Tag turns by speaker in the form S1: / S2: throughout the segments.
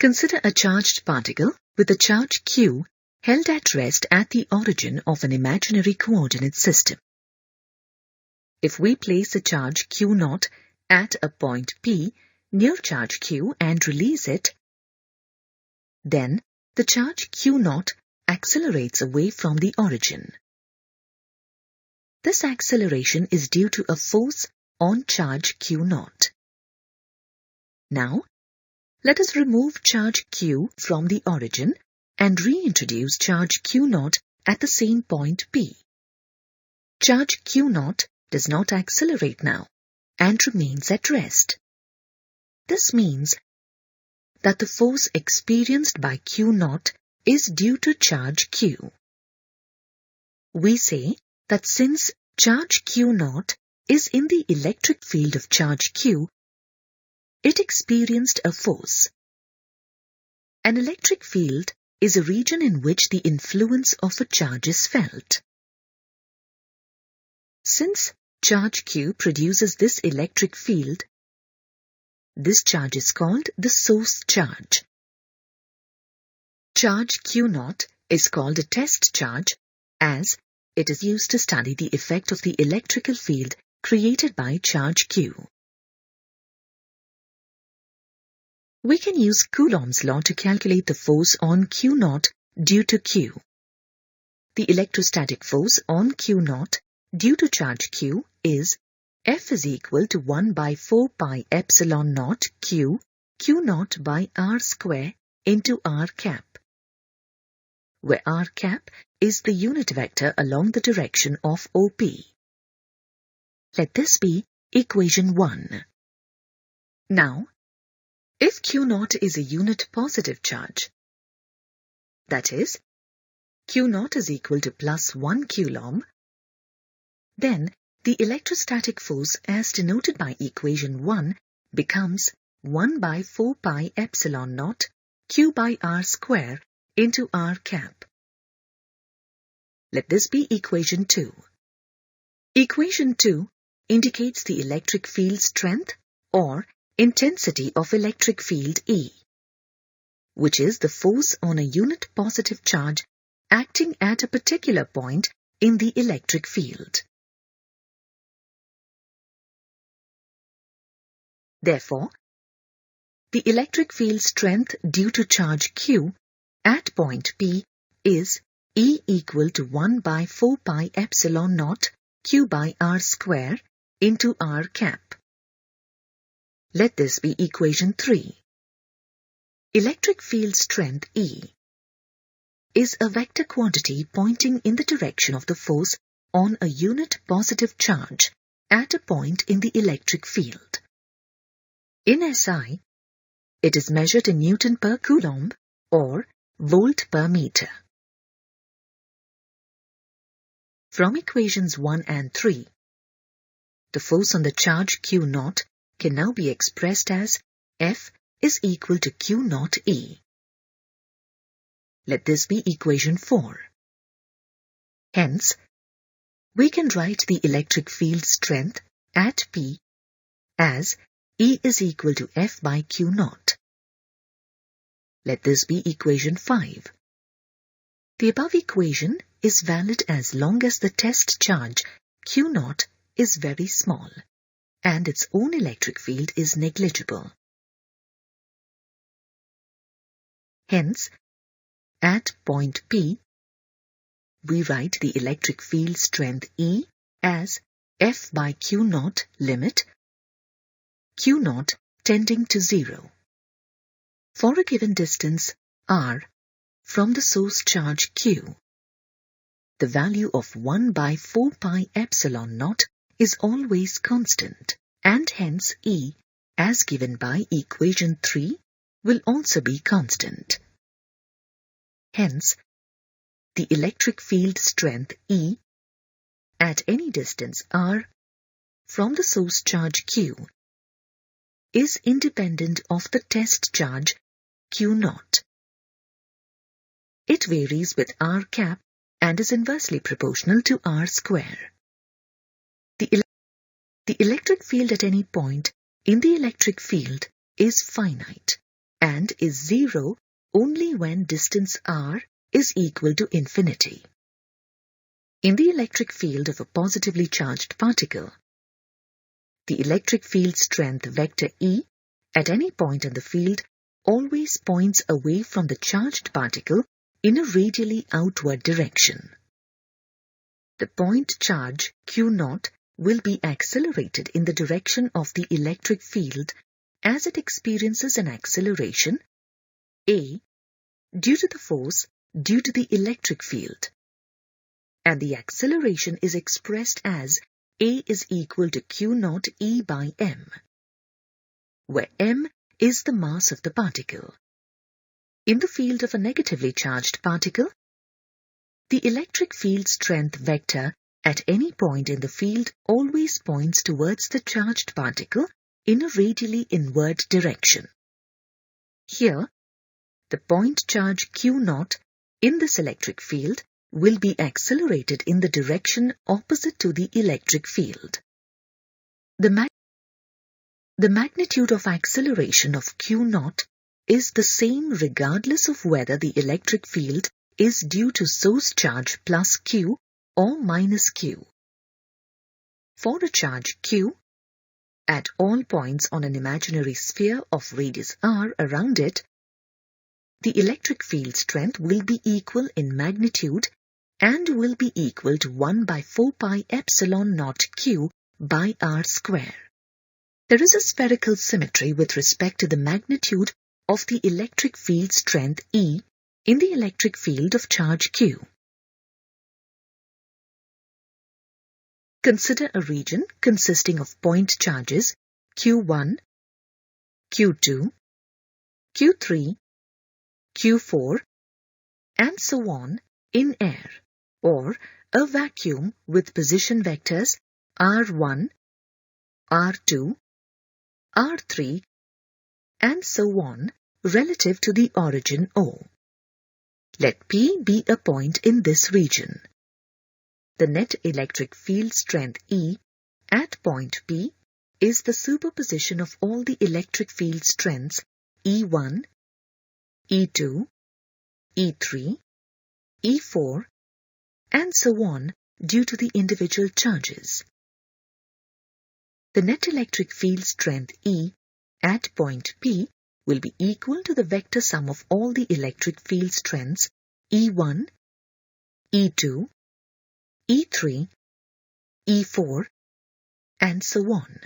S1: Consider a charged particle with a charge q held at rest at the origin of an imaginary coordinate system. If we place a charge q0 at a point P near charge q and release it, then the charge q0 accelerates away from the origin. This acceleration is due to a force on charge q0. Now, let us remove charge q from the origin and reintroduce charge q0 at the same point P. Charge q0 does not accelerate now and remains at rest. This means that the force experienced by q0 is due to charge q. We say that since charge q0 is in the electric field of charge q, it experienced a force. An electric field is a region in which the influence of a charge is felt. Since charge q produces this electric field, this charge is called the source charge. Charge q0 is called a test charge as it is used to study the effect of the electrical field created by charge q. We can use Coulomb's law to calculate the force on q0 due to q. The electrostatic force on q0 due to charge q is F is equal to 1 by 4 pi epsilon naught q q0 by r square into r cap, where r cap is the unit vector along the direction of OP. Let this be equation 1. Now, if q0 is a unit positive charge, that is, q0 is equal to plus 1 coulomb, then the electrostatic force as denoted by equation 1 becomes 1 by 4 pi epsilon naught q by r square into r cap. Let this be equation 2. Equation 2 indicates the electric field strength or intensity of electric field E, which is the force on a unit positive charge acting at a particular point in the electric field. Therefore, the electric field strength due to charge q at point P is E equal to 1 by 4 pi epsilon naught q by r square into r cap. Let this be equation 3. Electric field strength E is a vector quantity pointing in the direction of the force on a unit positive charge at a point in the electric field. In SI, it is measured in Newton per Coulomb or volt per meter. From equations 1 and 3, the force on the charge q0 can now be expressed as F is equal to q0 E. Let this be equation 4. Hence, we can write the electric field strength at P as E is equal to F by q0. Let this be equation 5. The above equation is valid as long as the test charge q0 is very small and its own electric field is negligible. Hence, at point P, we write the electric field strength E as F by q0 limit q0 tending to 0. For a given distance r from the source charge q, the value of 1 by 4 pi epsilon naught is always constant, and hence E, as given by equation 3, will also be constant. Hence, the electric field strength E at any distance r from the source charge q is independent of the test charge q0. It varies with r cap and is inversely proportional to r square. The electric field at any point in the electric field is finite and is 0 only when distance r is equal to infinity. In the electric field of a positively charged particle, the electric field strength vector E at any point in the field always points away from the charged particle in a radially outward direction. The point charge Q0 will be accelerated in the direction of the electric field as it experiences an acceleration A due to the force due to the electric field, and the acceleration is expressed as A is equal to Q0 E by m, where m is the mass of the particle. In the field of a negatively charged particle, the electric field strength vector at any point in the field always points towards the charged particle in a radially inward direction. Here, the point charge Q0 in this electric field will be accelerated in the direction opposite to the electric field. The magnitude of acceleration of Q0 is the same regardless of whether the electric field is due to source charge plus Q or minus Q. For a charge Q, at all points on an imaginary sphere of radius r around it, the electric field strength will be equal in magnitude and will be equal to 1 by 4 pi epsilon naught Q by r square. There is a spherical symmetry with respect to the magnitude of the electric field strength E in the electric field of charge Q. Consider a region consisting of point charges Q1, Q2, Q3, Q4, and so on in air, or a vacuum with position vectors R1, R2, R3, and so on relative to the origin O. Let P be a point in this region. The net electric field strength E at point P is the superposition of all the electric field strengths E1, E2, E3, E4, and so on due to the individual charges. The net electric field strength E at point P will be equal to the vector sum of all the electric field strengths E1, E2, E3, E4, and so on.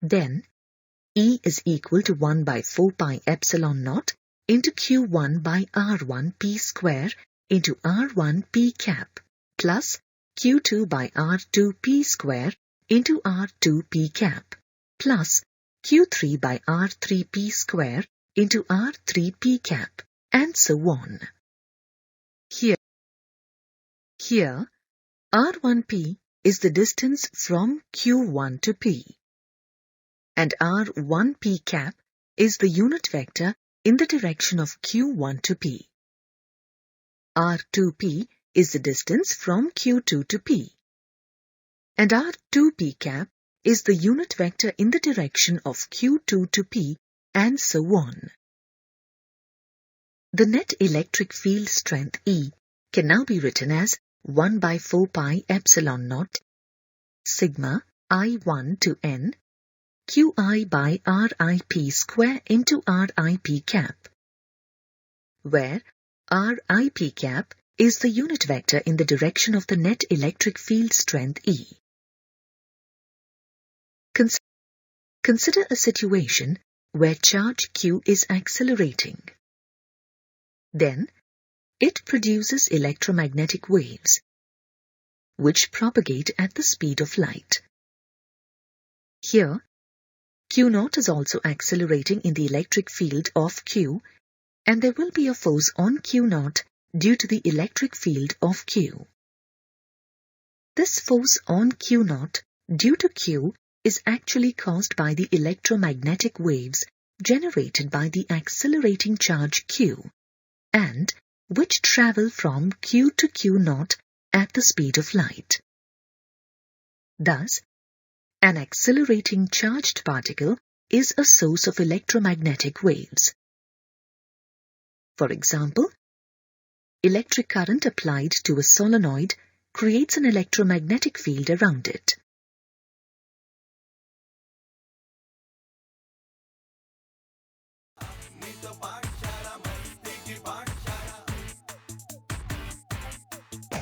S1: Then, E is equal to 1 by 4 pi epsilon naught into Q1 by R1 P square into R1 P cap plus Q2 by R2 P square into R2 P cap plus Q3 by R3 P square into R3 P cap, and so on. Here, R1P is the distance from Q1 to P, and R1P cap is the unit vector in the direction of Q1 to P. R2P is the distance from Q2 to P, and R2P cap is the unit vector in the direction of Q2 to P, and so on. The net electric field strength E can now be written as 1 by 4 pi epsilon naught sigma I1 to n Qi by RIP square into RIP cap, where RIP cap is the unit vector in the direction of the net electric field strength E. Consider a situation where charge Q is accelerating. Then, it produces electromagnetic waves, which propagate at the speed of light. Here, Q0 is also accelerating in the electric field of Q, and there will be a force on Q0 due to the electric field of Q. This force on Q0 due to Q is actually caused by the electromagnetic waves generated by the accelerating charge Q, and which travel from Q to Q0 at the speed of light. Thus, An accelerating charged particle is a source of electromagnetic waves. For example, electric current applied to a solenoid creates an electromagnetic field around it.